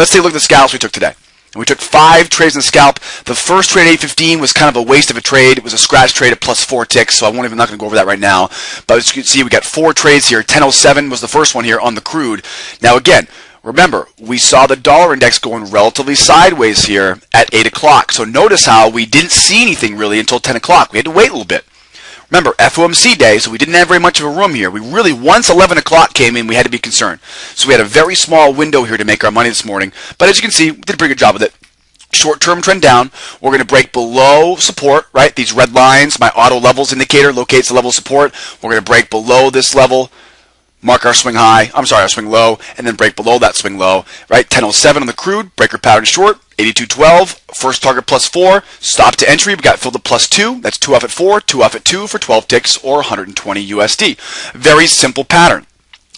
Let's take a look at the scalps we took today. We took 5 trades in the scalp. The first trade at 8:15 was kind of a waste of a trade. It was a scratch trade at plus 4 ticks, so I'm not going to go over that right now. But as you can see, we got 4 trades here. 10.07 was the first one here on the crude. Now again, remember, we saw the dollar index going relatively sideways here at 8 o'clock. So notice how we didn't see anything really until 10 o'clock. We had to wait a little bit. Remember, FOMC day, so we didn't have very much of a room here. We really, once 11 o'clock came in, we had to be concerned. So we had a very small window here to make our money this morning. But as you can see, we did a pretty good job with it. Short-term trend down. We're going to break below support, right? These red lines, my auto levels indicator locates the level of support. We're going to break below this level, mark our swing high, our swing low, and then break below that swing low, right? 10.07 on the crude, breaker pattern short, 82.12, first target plus 4, stop to entry, we got filled at plus 2, that's 2 off at 4, 2 off at 2 for 12 ticks or 120 USD. Very simple pattern.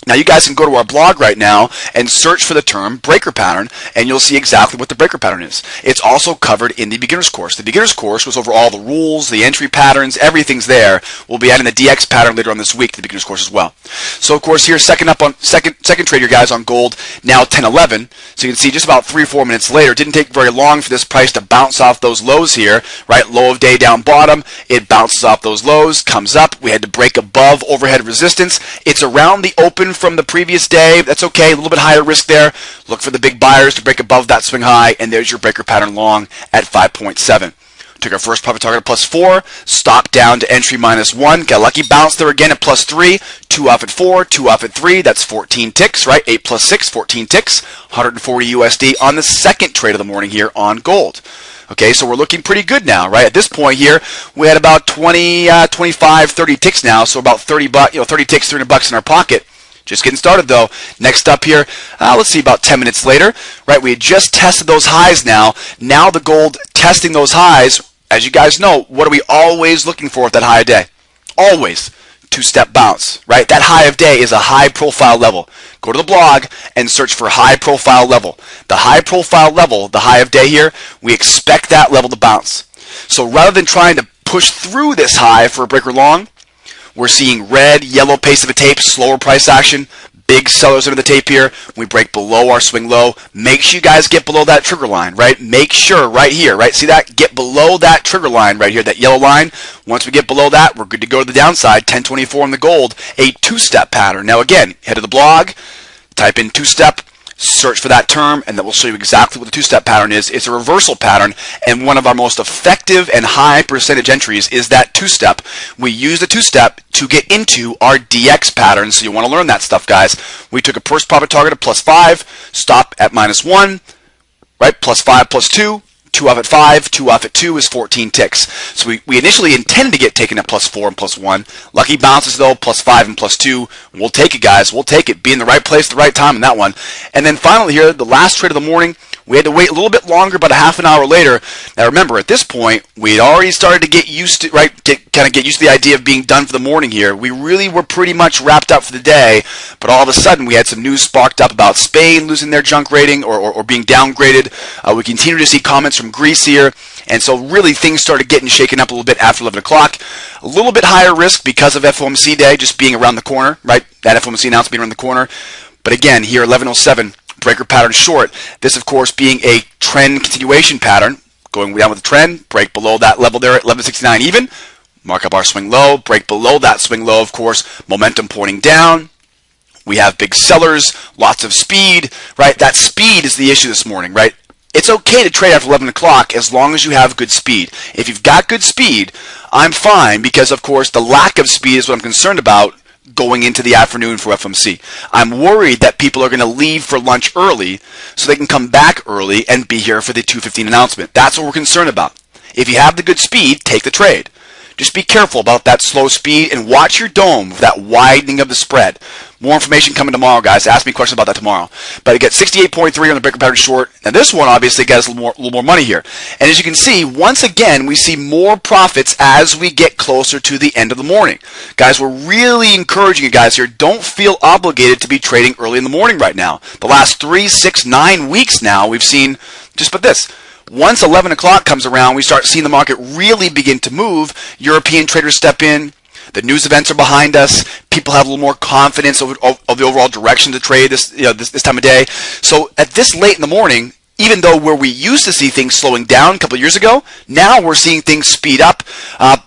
Now you guys can go to our blog right now and search for the term breaker pattern, and you'll see exactly what the breaker pattern is. It's also covered in the beginner's course. The beginner's course was over all the rules, the entry patterns, everything's there. We'll be adding the DX pattern later on this week to the beginner's course as well. So of course here, second trade here, guys, on gold, now 10.11. So you can see just about 3 or 4 minutes later, it didn't take very long for this price to bounce off those lows here, right? Low of day down bottom, it bounces off those lows, comes up. We had to break above overhead resistance. It's around the open from the previous day. That's okay, a little bit higher risk there. Look for the big buyers to break above that swing high, and there's your breaker pattern long at 5.7. Took our first profit target at plus 4, stopped down to entry minus 1, got a lucky bounce there again at plus 3, 2 off at 4, 2 off at 3, that's 14 ticks, right? 8 plus 6, 14 ticks, 140 USD on the second trade of the morning here on gold. Okay, so we're looking pretty good now, right? At this point here, we had about 20, 25, 30 ticks now, so about 30 ticks, $300 in our pocket. Just getting started though. Next up here, let's see, about 10 minutes later, right? We had just tested those highs now. Now the gold testing those highs, as you guys know, what are we always looking for at that high of day? Always. 2-step bounce, right? That high of day is a high profile level. Go to the blog and search for high profile level. The high profile level, the high of day here, we expect that level to bounce. So rather than trying to push through this high for a breaker long, we're seeing red, yellow pace of a tape, slower price action, big sellers under the tape here. We break below our swing low. Make sure you guys get below that trigger line, right? Make sure right here, right? See that? Get below that trigger line right here, that yellow line. Once we get below that, we're good to go to the downside. 10.24 on the gold, a 2-step pattern. Now again, head to the blog, type in 2-step, search for that term, and that will show you exactly what the 2-step pattern is. It's a reversal pattern, and one of our most effective and high percentage entries is that 2-step. We use the 2-step to get into our DX pattern, so you want to learn that stuff, guys. We took a first profit target of plus 5, stop at minus 1, right? Plus 5, plus 2. 2 off at 5, 2 off at 2 is 14 ticks. So we initially intended to get taken at plus 4 and plus 1. Lucky bounces though, plus 5 and plus 2. We'll take it, guys. We'll take it. Be in the right place at the right time in that one. And then finally here, the last trade of the morning, we had to wait a little bit longer, about a half an hour later. Now remember, at this point, we had already started to get used to, right, get used to the idea of being done for the morning here. We really were pretty much wrapped up for the day, but all of a sudden we had some news sparked up about Spain losing their junk rating or being downgraded. We continue to see comments from Greece here, and so really things started getting shaken up a little bit after 11 o'clock. A little bit higher risk because of FOMC day just being around the corner, right? That FOMC announcement being around the corner. But again, here 11.07, breaker pattern short. This, of course, being a trend continuation pattern, going down with the trend, break below that level there at 11.69 even, mark up our swing low, break below that swing low, of course, momentum pointing down. We have big sellers, lots of speed, right? That speed is the issue this morning, right? It's okay to trade after 11 o'clock as long as you have good speed. If you've got good speed, I'm fine because, of course, the lack of speed is what I'm concerned about going into the afternoon for FOMC. I'm worried that people are going to leave for lunch early so they can come back early and be here for the 2:15 announcement. That's what we're concerned about. If you have the good speed, take the trade. Just be careful about that slow speed and watch your dome for that widening of the spread. More information coming tomorrow, guys. Ask me questions about that tomorrow. But it gets 68.3 on the breaker pattern short. Now this one obviously gets a little more money here. And as you can see, once again, we see more profits as we get closer to the end of the morning. Guys, we're really encouraging you guys here. Don't feel obligated to be trading early in the morning right now. The last 3, 6, 9 weeks now, we've seen just but this. Once 11 o'clock comes around, we start seeing the market really begin to move. European traders step in. The news events are behind us. People have a little more confidence of the overall direction of the trade this time of day. So at this late in the morning, even though where we used to see things slowing down a couple of years ago, now we're seeing things speed up,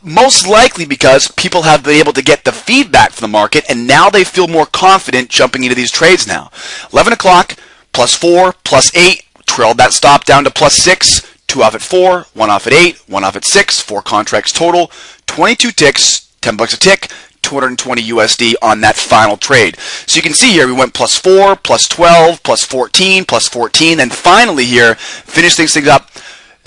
most likely because people have been able to get the feedback from the market, and now they feel more confident jumping into these trades now. 11 o'clock, +4, +8, trailed that stop down to +6, 2 off at 4, 1 off at 8, 1 off at 6, 4 contracts total, 22 ticks, $10 a tick, 220 USD on that final trade. So you can see here we went +4, +12, +14, +14, and finally here finished things up.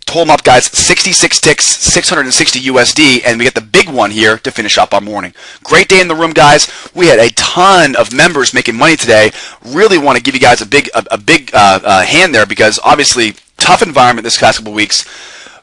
Total them up, guys, 66 ticks, 660 USD, and we get the big one here to finish up our morning. Great day in the room, guys. We had a ton of members making money today. Really want to give you guys a big hand there, because obviously tough environment this past couple of weeks.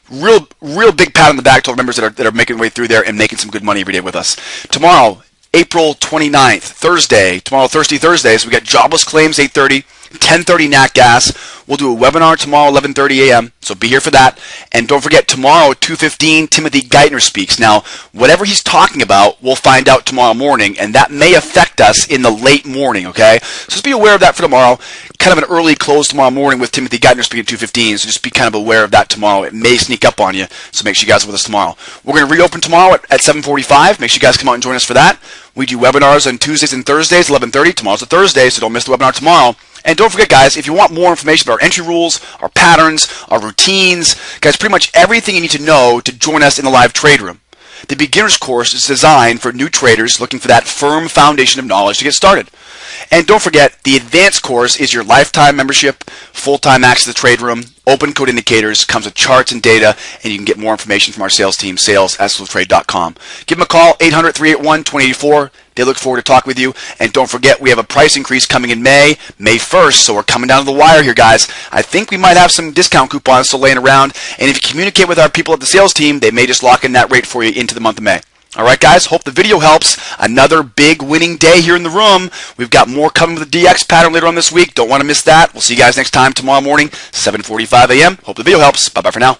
Real big pat on the back to all the members that are making their way through there and making some good money every day with us. Tomorrow, April 29th, Thursday. Tomorrow, Thursday. So we got jobless claims 8:30, 10:30 nat gas. We'll do a webinar tomorrow, 11:30 a.m. So be here for that. And don't forget, tomorrow, 2:15, Timothy Geithner speaks. Now, whatever he's talking about, we'll find out tomorrow morning, and that may affect us in the late morning, okay? So just be aware of that for tomorrow. Kind of an early close tomorrow morning with Timothy Geithner speaking at 2:15, so just be kind of aware of that tomorrow. It may sneak up on you, so make sure you guys are with us tomorrow. We're going to reopen tomorrow at 7:45. Make sure you guys come out and join us for that. We do webinars on Tuesdays and Thursdays, 11:30. Tomorrow's a Thursday, so don't miss the webinar tomorrow. And don't forget, guys, if you want more information about our entry rules, our patterns, our routines, guys, pretty much everything you need to know to join us in the live trade room. The beginner's course is designed for new traders looking for that firm foundation of knowledge to get started. And don't forget, the advanced course is your lifetime membership, full-time access to the trade room, open code indicators, comes with charts and data, and you can get more information from our sales team, sales@swifttrade.com. Give them a call, 800-381-2084. They look forward to talking with you. And don't forget, we have a price increase coming in May 1st, so we're coming down to the wire here, guys. I think we might have some discount coupons still laying around, and if you communicate with our people at the sales team, they may just lock in that rate for you into the month of May. All right, guys, hope the video helps. Another big winning day here in the room. We've got more coming with the DX pattern later on this week. Don't want to miss that. We'll see you guys next time tomorrow morning, 7:45 a.m. Hope the video helps. Bye-bye for now.